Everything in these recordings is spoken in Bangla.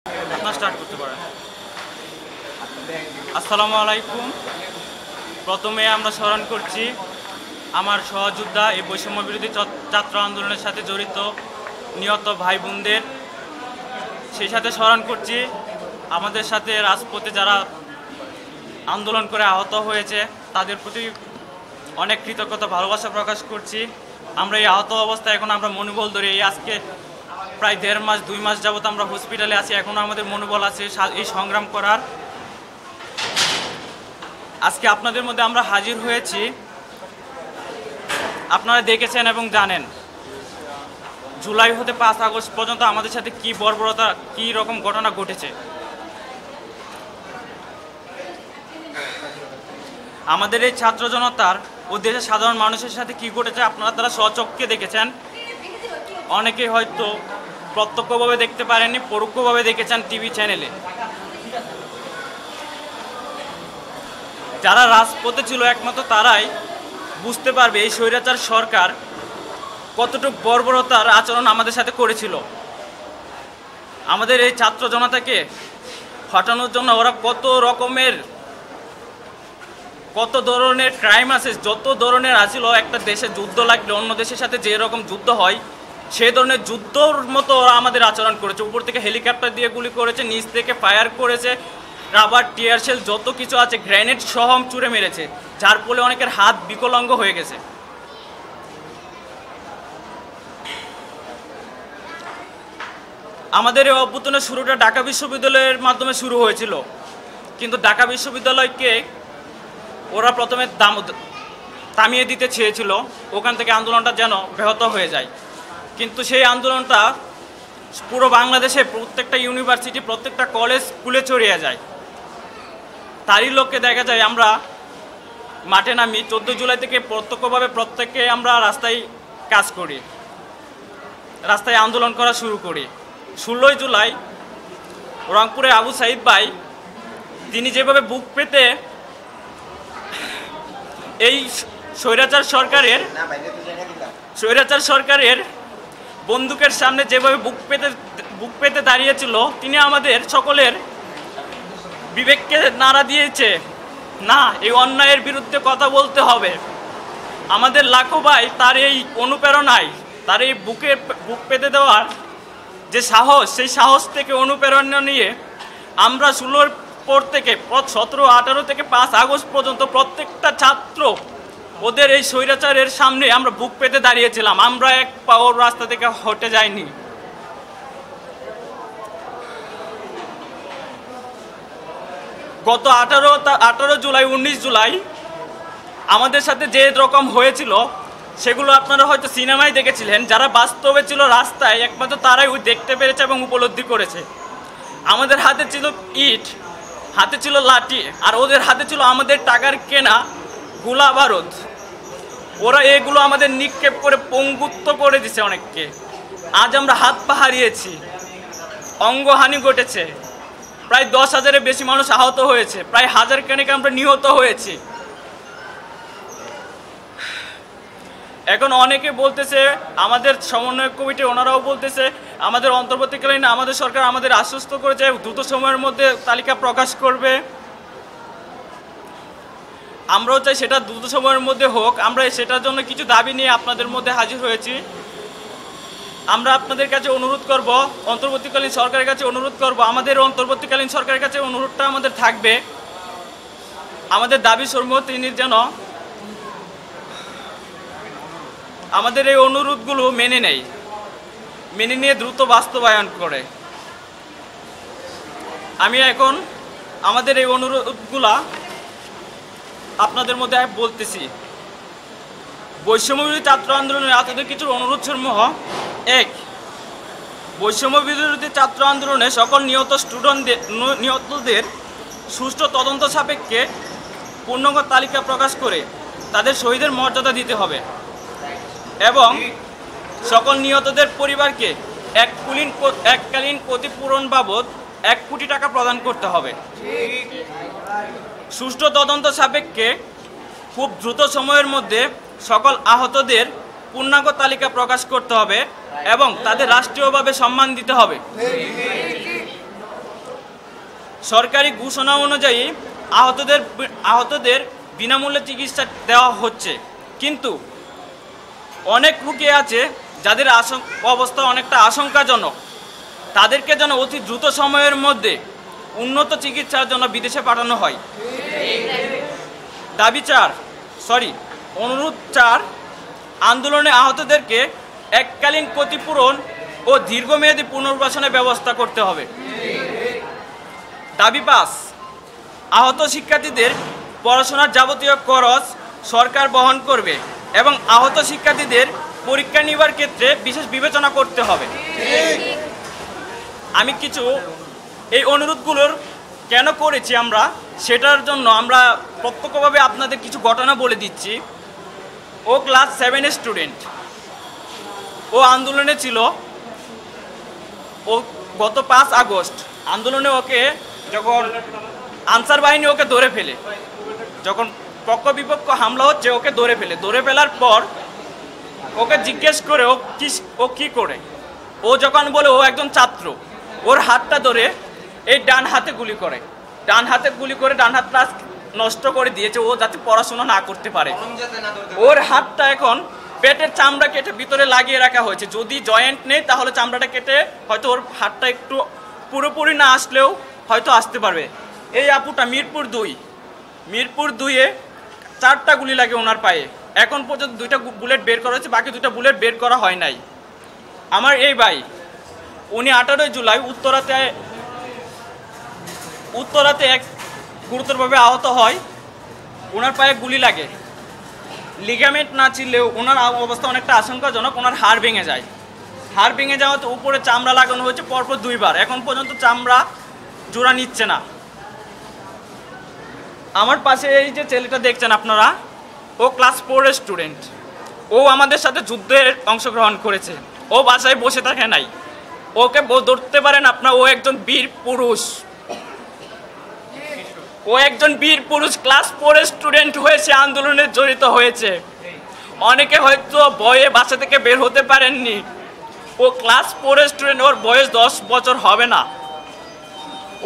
আপনারা স্টার্ট করতে পারেন। আসসালামু আলাইকুম। প্রথমে আমরা স্মরণ করছি আমার সহযোদ্ধা এই বৈষম্য বিরোধী ছাত্র আন্দোলনের সাথে জড়িত নিহত ভাই বোনদের, সেই সাথে স্মরণ করছি আমাদের সাথে রাজপথে যারা আন্দোলন করে আহত হয়েছে তাদের প্রতি অনেক কৃতজ্ঞতা ভালোবাসা প্রকাশ করছি। আমরা এই আহত অবস্থায় এখন আমরা মনোবল ধরে এই আজকে প্রায় 1.5 মাস 2 মাস যাবত আমরা হসপিটালে আছি, এখনও আমাদের মনোবল আছে এই সংগ্রাম করার। আজকে আপনাদের মধ্যে আমরা হাজির হয়েছি, আপনারা দেখেছেন এবং জানেন জুলাই হতে 5 আগস্ট পর্যন্ত আমাদের সাথে কী বর্বরতা কী রকম ঘটনা ঘটেছে। আমাদের এই ছাত্র জনতার ও দেশের সাধারণ মানুষের সাথে কী ঘটেছে আপনারা তারা স্বচক্ষে দেখেছেন। অনেকেই হয়তো প্রত্যক্ষভাবে দেখতে পারেননি, পরোক্ষভাবে দেখেছেন টিভি চ্যানেলে। যারা রাজপথে ছিল একমাত্র তারাই বুঝতে পারবে এই স্বৈরাচার সরকার কতটুকু বর্বরতার আচরণ আমাদের সাথে করেছিল। আমাদের এই ছাত্র জনতাকে হটানোর জন্য ওরা কত ধরনের ক্রাইম আছে, যত ধরনের আছিল। একটা দেশে যুদ্ধ লাগলে অন্য দেশের সাথে যে রকম যুদ্ধ হয় সেই ধরনের যুদ্ধর মতো ওরা আমাদের আচরণ করেছে। উপর থেকে হেলিকপ্টার দিয়ে গুলি করেছে, নিচ থেকে ফায়ার করেছে, রাবার টিয়ার শেল যত কিছু আছে গ্রেনেড সহ ছুঁড়ে মেরেছে, যার ফলে অনেকের হাত বিকলাঙ্গ হয়ে গেছে। আমাদের এই অভ্যুত্থানের শুরুটা ঢাকা বিশ্ববিদ্যালয়ের মাধ্যমে শুরু হয়েছিল, কিন্তু ঢাকা বিশ্ববিদ্যালয়কে ওরা প্রথমে থামিয়ে দিতে চেয়েছিল, ওখান থেকে আন্দোলনটা যেন ব্যাহত হয়ে যায়। কিন্তু সেই আন্দোলনটা পুরো বাংলাদেশে প্রত্যেকটা ইউনিভার্সিটি, প্রত্যেকটা কলেজ, স্কুলে ছড়িয়ে যায়। তারই লক্ষ্যে দেখা যায় আমরা মাঠে নামি 14 জুলাই থেকে প্রত্যক্ষভাবে প্রত্যেকে আমরা রাস্তায় কাজ করি, রাস্তায় আন্দোলন করা শুরু করি। 16 জুলাই রংপুরে আবু সাইদ ভাই তিনি যেভাবে বুক পেতে এই স্বৈরাচার সরকারের বন্দুকের সামনে যেভাবে বুক পেতে দাঁড়িয়েছিল, তিনি আমাদের সকলের বিবেককে নাড়া দিয়েছে। না, এই অন্যায়ের বিরুদ্ধে কথা বলতে হবে। আমাদের লাখো ভাই তার এই অনুপ্রেরণায়, তার এই বুক পেতে দেওয়ার যে সাহস, সেই সাহস থেকে অনুপ্রেরণা নিয়ে আমরা 16 পর থেকে 17, 18 থেকে 5 আগস্ট পর্যন্ত প্রত্যেকটা ছাত্র ওদের এই স্বৈরাচারের সামনে আমরা বুক পেতে দাঁড়িয়েছিলাম। আমরা এক পাও রাস্তা থেকে হটে যাইনি। গত 18 জুলাই 19 জুলাই আমাদের সাথে যে রকম হয়েছিল সেগুলো আপনারা হয়তো সিনেমায় দেখেছিলেন। যারা বাস্তবে ছিল রাস্তায় একমাত্র তারাই দেখতে পেরেছে এবং উপলব্ধি করেছে। আমাদের হাতে ছিল ইট, হাতে ছিল লাঠি, আর ওদের হাতে ছিল আমাদের টাকার কেনা গোলা বারুদ। ওরা এগুলো আমাদের নিক্ষেপ করে পঙ্গুত্ব করে দিছে অনেককে। আজ আমরা হাত পা হারিয়েছি, অঙ্গহানি ঘটেছে, প্রায় 10,000-এর বেশি মানুষ আহত হয়েছে, প্রায় 1000 খানেক আমরা নিহত হয়েছি। এখন অনেকে বলতেছে, আমাদের সমন্বয় কমিটি ওনারাও বলতেছে আমাদের অন্তর্বর্তীকালীন আমাদের সরকার আমাদের আশ্বস্ত করেছে দ্রুত সময়ের মধ্যে তালিকা প্রকাশ করবে। আমরাও চাই সেটা দ্রুত সময়ের মধ্যে হোক। আমরা সেটার জন্য কিছু দাবি নিয়ে আপনাদের মধ্যে হাজির হয়েছি। আমরা আপনাদের কাছে অনুরোধ করব, অন্তর্বর্তীকালীন সরকারের কাছে অনুরোধ করব, আমাদের অন্তর্বর্তীকালীন সরকারের কাছে অনুরোধটা আমাদের থাকবে, আমাদের দাবি সমূহ তিনি যেন আমাদের এই অনুরোধগুলো মেনে নিয়ে দ্রুত বাস্তবায়ন করে। আমি এখন আমাদের এই অনুরোধগুলা আপনাদের মধ্যে বলতেছি। বৈষম্য বিরোধী ছাত্র আন্দোলনের আপনাদের কিছু অনুরোধ সমূহ: 1. বৈষম্য বিরোধী ছাত্র আন্দোলনে সকল নিহতদের সুষ্ঠু তদন্ত সাপেক্ষে পূর্ণাঙ্গ তালিকা প্রকাশ করে তাদের শহীদের মর্যাদা দিতে হবে এবং সকল নিহতদের পরিবারকে এককালীন ক্ষতিপূরণ বাবদ 1 কোটি টাকা প্রদান করতে হবে। সুষ্ঠু তদন্ত সাপেক্ষে খুব দ্রুত সময়ের মধ্যে সকল আহতদের পূর্ণাঙ্গ তালিকা প্রকাশ করতে হবে এবং তাদের রাষ্ট্রীয়ভাবে সম্মান দিতে হবে। সরকারি ঘোষণা অনুযায়ী আহতদের বিনামূল্যে চিকিৎসা দেওয়া হচ্ছে, কিন্তু অনেক রোগী আছে যাদের অবস্থা অনেকটা আশঙ্কাজনক। তাদেরকে যেন অতি দ্রুত সময়ের মধ্যে উন্নত চিকিৎসার জন্য বিদেশে পাঠানো হয়। অনুরোধ 4, আন্দোলনে আহতদেরকে এককালীন ক্ষতিপূরণ ও দীর্ঘমেয়াদী পুনর্বাসনের ব্যবস্থা করতে হবে। দাবি 5, আহত শিক্ষার্থীদের পড়াশোনার যাবতীয় খরচ সরকার বহন করবে এবং আহত শিক্ষার্থীদের পরীক্ষা নেওয়ার ক্ষেত্রে বিশেষ বিবেচনা করতে হবে। আমি কিছু এই অনুরোধগুলোর কেন করেছি আমরা সেটার জন্য আমরা প্রত্যক্ষভাবে আপনাদের কিছু ঘটনা বলে দিচ্ছি। ও ক্লাস 7 স্টুডেন্ট, ও আন্দোলনে ছিল। ও গত 5 আগস্ট আন্দোলনে ওকে যখন আনসার বাহিনী ওকে ধরে ফেলে, যখন পক্ষ বিপক্ষ হামলা হচ্ছে ওকে ধরে ফেলার পর ওকে জিজ্ঞেস করে ও কি করে। ও যখন বলে ও একজন ছাত্র, ওর হাতটা ধরে এই ডান হাতে গুলি করে ডান হাতটা নষ্ট করে দিয়েছে ও যাতে পড়াশোনা না করতে পারে। ওর হাতটা এখন পেটের চামড়া কেটে ভিতরে লাগিয়ে রাখা হয়েছে। যদি জয়েন্ট নেই তাহলে চামড়াটা কেটে হয়তো ওর হাতটা একটু পুরোপুরি না আসলেও হয়তো আসতে পারবে। এই আপুটা মিরপুর 2-এ 4টা গুলি লাগে ওনার পায়ে। এখন পর্যন্ত 2টা বুলেট বের করা হয়েছে, বাকি 2টা বুলেট বের করা হয় নাই। আমার এই ভাই, উনি 18 জুলাই উত্তরাতে এক গুরুতরভাবে আহত হয়। ওনার পায়ে গুলি লাগে, লিগামেন্ট না ছিলেও ওনার অবস্থা অনেকটা আশঙ্কাজনক। ওনার হাড় ভেঙে যায়। হাড় ভেঙে যাওয়াতে উপরে চামড়া লাগানো হয়েছে পরপর 2 বার। এখন পর্যন্ত চামড়া জোড়া নিচ্ছে না। আমার পাশে এই যে ছেলেটা দেখছেন আপনারা, ও ক্লাস 4 স্টুডেন্ট। ও আমাদের সাথে যুদ্ধে অংশগ্রহণ করেছে। ও বাসায় বসে থাকে নাই। ওকে ধরতে পারেন আপনার, ও একজন বীর পুরুষ ক্লাস 4 স্টুডেন্ট হয়েছে, আন্দোলনে জড়িত হয়েছে। অনেকে হয়তো ভয়ে বাসা থেকে বের হতে পারেননি। ও ক্লাস 4 স্টুডেন্ট, ওর বয়স 10 বছর হবে না।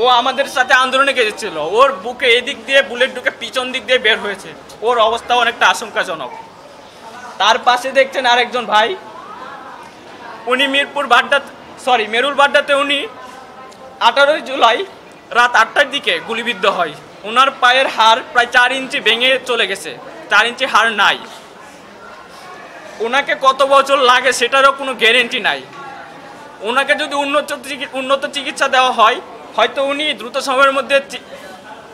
ও আমাদের সাথে আন্দোলনে গেছিল। ওর বুকে এদিক দিয়ে বুলেট ঢুকে পিছন দিক দিয়ে বের হয়েছে। ওর অবস্থা অনেকটা আশঙ্কাজনক। তার পাশে দেখছেন আরেকজন ভাই, উনি মেরুল বাড্ডাতে উনি 18 জুলাই রাত 8টার দিকে গুলিবিদ্ধ হয়। ওনার পায়ের হাড় প্রায় 4 ইঞ্চি ভেঙে চলে গেছে, 4 ইঞ্চি হাড় নাই। ওনাকে কত বছর লাগে সেটারও কোনো গ্যারেন্টি নাই। ওনাকে যদি উন্নত চিকিৎসা দেওয়া হয় হয়তো উনি দ্রুত সময়ের মধ্যে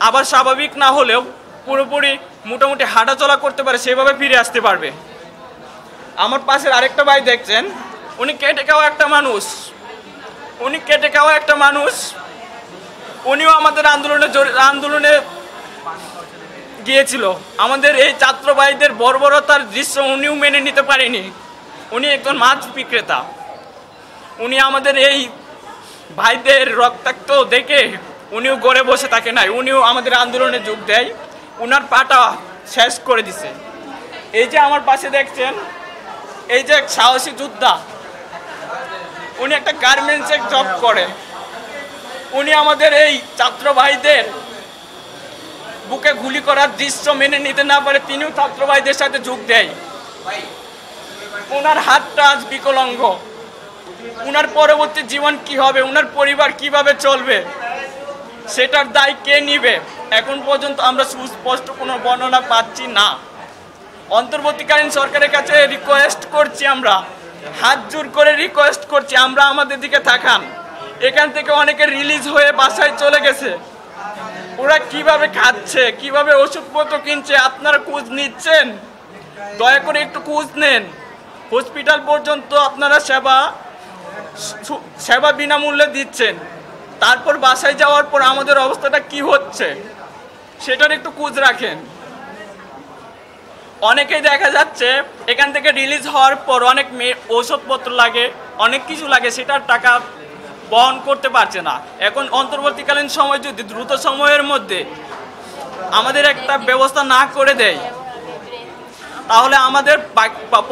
আবার স্বাভাবিক না হলেও পুরোপুরি মোটামুটি হাঁটাচলা করতে পারে, সেভাবে ফিরে আসতে পারবে। আমার পাশের আরেকটা ভাই দেখছেন, উনি কেটে খাওয়া একটা মানুষ। উনিও আমাদের আন্দোলনে গিয়েছিল। আমাদের এই ছাত্র ভাইদের বর্বরতার দৃশ্য উনিও মেনে নিতে পারেনি। উনি একজন মাছ বিক্রেতা। উনি আমাদের এই ভাইদের রক্তাক্ত দেখে উনিও ঘরে বসে থাকে নাই, উনিও আমাদের আন্দোলনে যোগ দেয়। উনার পাটা শেষ করে দিছে। এই যে আমার পাশে দেখছেন, এই যে এক সাহসী যোদ্ধা, উনি একটা গার্মেন্টসে জব করে। উনি আমাদের এই ছাত্র ভাইদের বুকে গুলি করার দৃশ্য মেনে নিতে না পারে তিনিও ছাত্র ভাইদের সাথে যোগ দেয়। ওনার হাতটা আজ বিকলাঙ্গ। উনার পরবর্তী জীবন কি হবে, উনার পরিবার কিভাবে চলবে, সেটার দায় কে নিবে এখন পর্যন্ত আমরা সুস্পষ্ট কোনো বর্ণনা পাচ্ছি না। অন্তর্বর্তীকালীন সরকারের কাছে রিকোয়েস্ট করছি, আমরা হাত জোর করে রিকোয়েস্ট করছি, আমরা আমাদের দিকে তাকান। এখান থেকে অনেকে রিলিজ হয়ে বাসায় চলে গেছে। ওরা কিভাবে খাচ্ছে, কিভাবে ওষুধপত্র কিনছে, আপনারা খোঁজ নিচ্ছেন? দয়া করে একটু খোঁজ নেন। হসপিটাল পর্যন্ত আপনারা সেবা বিনামূল্যে দিচ্ছেন, তারপর বাসায় যাওয়ার পর আমাদের অবস্থাটা কি হচ্ছে সেটার একটু খোঁজ রাখেন। অনেকেই দেখা যাচ্ছে এখান থেকে রিলিজ হওয়ার পর অনেক ওষুধপত্র লাগে, অনেক কিছু লাগে, সেটার টাকা বহন করতে পারছে না। এখন অন্তর্বর্তীকালীন সময় যদি দ্রুত সময়ের মধ্যে আমাদের একটা ব্যবস্থা না করে দেয় তাহলে আমাদের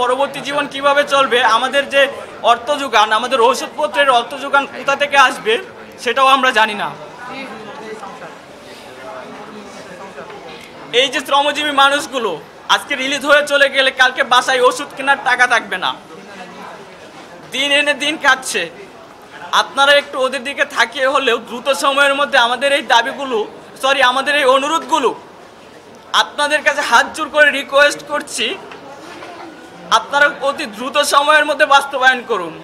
পরবর্তী জীবন কিভাবে চলবে, আমাদের যে অর্থ যোগান, আমাদের ওষুধপত্রের অর্থ যোগান কোথা থেকে আসবে সেটাও আমরা জানি না। এই যে শ্রমজীবী মানুষগুলো আজকে রিলিজ হয়ে চলে গেলে কালকে বাসায় ওষুধ কেনার টাকা থাকবে না, দিন এনে দিন কাটছে। আপনারা একটু ওদের দিকে থাকিয়ে হলেও দ্রুত সময়ের মধ্যে আমাদের এই দাবিগুলো, আমাদের এই অনুরোধগুলো আপনাদের কাছে হাত জোর করে রিকোয়েস্ট করছি, আপনারা অতি দ্রুত সময়ের মধ্যে বাস্তবায়ন করুন।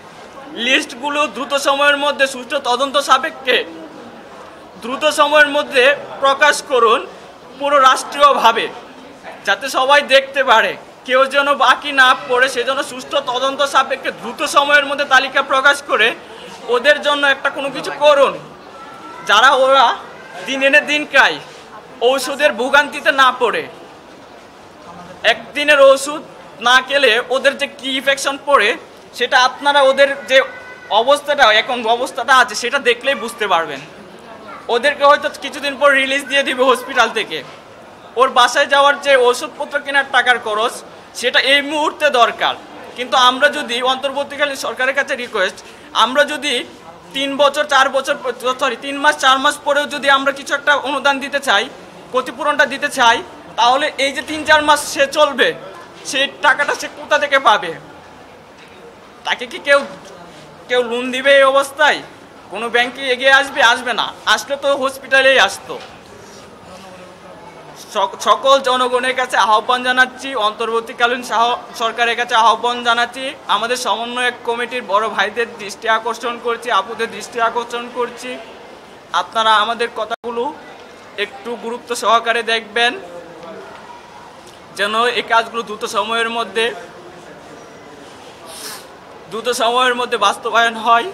লিস্টগুলো দ্রুত সময়ের মধ্যে সুষ্ঠু তদন্ত সাপেক্ষে দ্রুত সময়ের মধ্যে প্রকাশ করুন পুরো রাষ্ট্রীয়ভাবে, যাতে সবাই দেখতে পারে, কেউ যেন বাকি না পড়ে। সেজন্য সুষ্ঠু তদন্ত সাপেক্ষে দ্রুত সময়ের মধ্যে তালিকা প্রকাশ করে ওদের জন্য একটা কোনো কিছু করুন, যারা ওরা দিন এনে দিন খায়, ঔষধের ভোগান্তিতে না পড়ে। একদিনের ওষুধ না খেলে ওদের যে কি ইনফেকশন পড়ে সেটা আপনারা ওদের যে অবস্থাটা এখন অবস্থাটা আছে সেটা দেখলেই বুঝতে পারবেন। ওদেরকে হয়তো কিছুদিন পর রিলিজ দিয়ে দিবে হসপিটাল থেকে, ওর বাসায় যাওয়ার যে ওষুধপত্র কেনার টাকার খরচ সেটা এই মুহূর্তে দরকার। কিন্তু আমরা যদি অন্তর্বর্তীকালীন সরকারের কাছে রিকোয়েস্ট, আমরা যদি 3 মাস 4 মাস পরেও যদি আমরা কিছু একটা অনুদান দিতে চাই, ক্ষতিপূরণটা দিতে চাই, তাহলে এই যে 3-4 মাস সে চলবে, সেই টাকাটা সে কোথা থেকে পাবে? তাকে কি কেউ লোন দিবে? এই অবস্থায় কোনো ব্যাংকে এগিয়ে আসবে না, আসলে তো হসপিটালেই আসতো। সকল জনগণের কাছে আহ্বান জানাচ্ছি, অন্তর্বর্তীকালীন সরকারের কাছে আহ্বান জানাচ্ছি, আমাদের সমন্বয়ক কমিটির বড় ভাইদের দৃষ্টি আকর্ষণ করছি, আপুদের দৃষ্টি আকর্ষণ করছি, আপনারা আমাদের কথাগুলো একটু গুরুত্ব সহকারে দেখবেন, যেন এই কাজগুলো দ্রুত সময়ের মধ্যে বাস্তবায়ন হয়,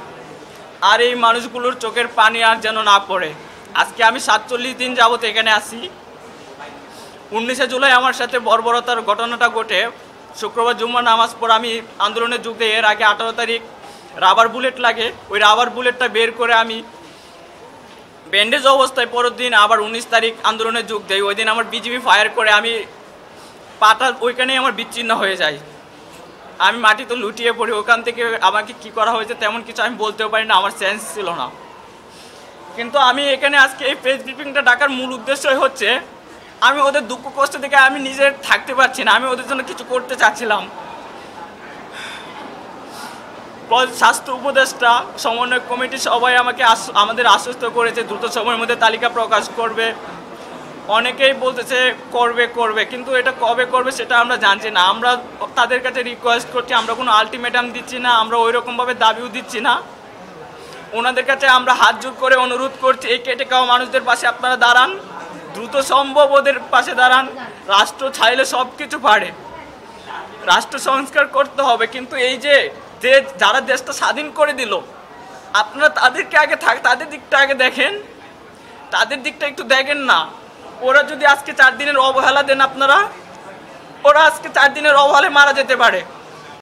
আর এই মানুষগুলোর চোখের পানি আর যেন না পড়ে। আজকে আমি 47 দিন যাবত এখানে আসি। 19শে জুলাই আমার সাথে বর্বরতার ঘটনাটা ঘটে, শুক্রবার জুম্মার নামাজ পর আমি আন্দোলনে যোগ দিই। এর আগে 18 তারিখ রাবার বুলেট লাগে, ওই রাবার বুলেটটা বের করে আমি ব্যান্ডেজ অবস্থায় পরের দিন আবার 19 তারিখ আন্দোলনে যোগ দেয়। ওই দিন আমার বিজিবি ফায়ার করে আমি পাটা ওইখানেই আমার বিচ্ছিন্ন হয়ে যায়, আমি মাটিতে লুটিয়ে পড়ি। ওখান থেকে আমাকে কি করা হয়েছে তেমন কিছু আমি বলতেও পারি না, আমার সেন্স ছিল না। কিন্তু আমি এখানে আজকে এই প্রেস ব্রিফিংটা ডাকার মূল উদ্দেশ্যই হচ্ছে, আমি ওদের দুঃখ কষ্ট থেকে আমি নিজে থাকতে পারছি না, আমি ওদের জন্য কিছু করতে চাচ্ছিলাম। স্বাস্থ্য উপদেষ্টা, সমন্বয় কমিটি সবাই আমাদের আশ্বস্ত করেছে দ্রুত সময়ের মধ্যে তালিকা প্রকাশ করবে। অনেকেই বলতেছে করবে, কিন্তু এটা কবে করবে সেটা আমরা জানছি না। আমরা তাদের কাছে রিকোয়েস্ট করছি, আমরা কোনো আলটিমেটাম দিচ্ছি না, আমরা ওই রকমভাবে দাবিও দিচ্ছি না। ওনাদের কাছে আমরা হাত জোর করে অনুরোধ করছি, এই কেটে খাওয়া মানুষদের পাশে আপনারা দাঁড়ান, দ্রুত সম্ভব ওদের পাশে দাঁড়ান। রাষ্ট্র চাইলে সব কিছু পারে, রাষ্ট্র সংস্কার করতে হবে, কিন্তু এই যে যারা দেশটা স্বাধীন করে দিল, আপনারা তাদের দিকটা আগে দেখেন, তাদের দিকটা একটু দেখেন না। ওরা যদি আজকে 4 দিনের অবহেলা দেন, ওরা আজকে 4 দিনের অবহেলায় মারা যেতে পারে।